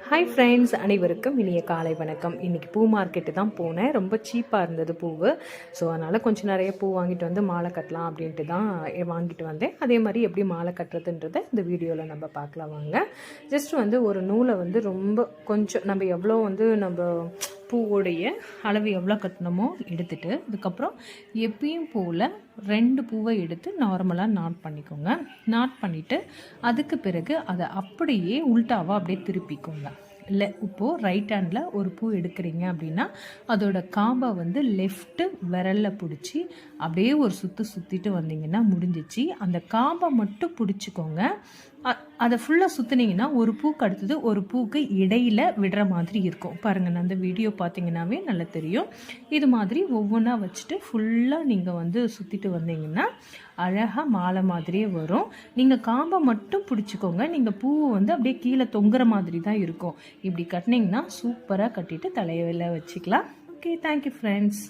Hi friends, அனைவருக்கும் இனிய காலை வணக்கம். இன்றைக்கி பூ மார்க்கெட்டு தான் போனேன். ரொம்ப சீப்பாக இருந்தது பூவு. ஸோ அதனால் கொஞ்சம் நிறைய பூ வாங்கிட்டு வந்து மாலை கட்டலாம் அப்படின்ட்டு தான் வாங்கிட்டு வந்தேன். அதே மாதிரி எப்படி மாலை கட்டுறதுன்றதை இந்த வீடியோவில் நம்ம பார்க்கலாம் வாங்க. ஜஸ்ட் வந்து ஒரு நூலை வந்து ரொம்ப கொஞ்சம் நம்ம எவ்வளோ வந்து நம்ம பூவோடைய அளவு எவ்வளோ கட்டணுமோ எடுத்துகிட்டு அதுக்கப்புறம் எப்பயும் போல் 2 பூவை எடுத்து நார்மலாக நாட் பண்ணிக்கோங்க. நாட் பண்ணிவிட்டு அதுக்கு பிறகு அதை அப்படியே உல்ட்டாவாக அப்படியே திருப்பிக்கோங்க. இல்லை இப்போது ரைட் ஹேண்டில் ஒரு பூ எடுக்கிறீங்க அப்படின்னா அதோட காம்பை வந்து லெஃப்ட்டு விரலில் பிடிச்சி அப்படியே ஒரு சுற்றிட்டு வந்தீங்கன்னா முடிஞ்சிச்சு. அந்த காம்பை மட்டும் பிடிச்சிக்கோங்க. அதை ஃபுல்லாக சுற்றுனீங்கன்னா ஒரு பூக்கு அடுத்தது ஒரு பூக்கு இடையில் விடுற மாதிரி இருக்கும். பாருங்கள், நான் அந்த வீடியோ பார்த்தீங்கன்னாவே நல்லா தெரியும். இது மாதிரி ஒவ்வொன்றா வச்சுட்டு ஃபுல்லாக நீங்கள் வந்து சுற்றிட்டு வந்தீங்கன்னா அழகாக மாலை மாதிரியே வரும். நீங்கள் காம்பை மட்டும் பிடிச்சிக்கோங்க. நீங்கள் பூவை வந்து அப்படியே கீழே தொங்குற மாதிரி தான் இருக்கும். இப்படி கட்டினீங்கன்னா சூப்பராக கட்டிட்டு தலையில வச்சுக்கலாம். Okay, thank you friends.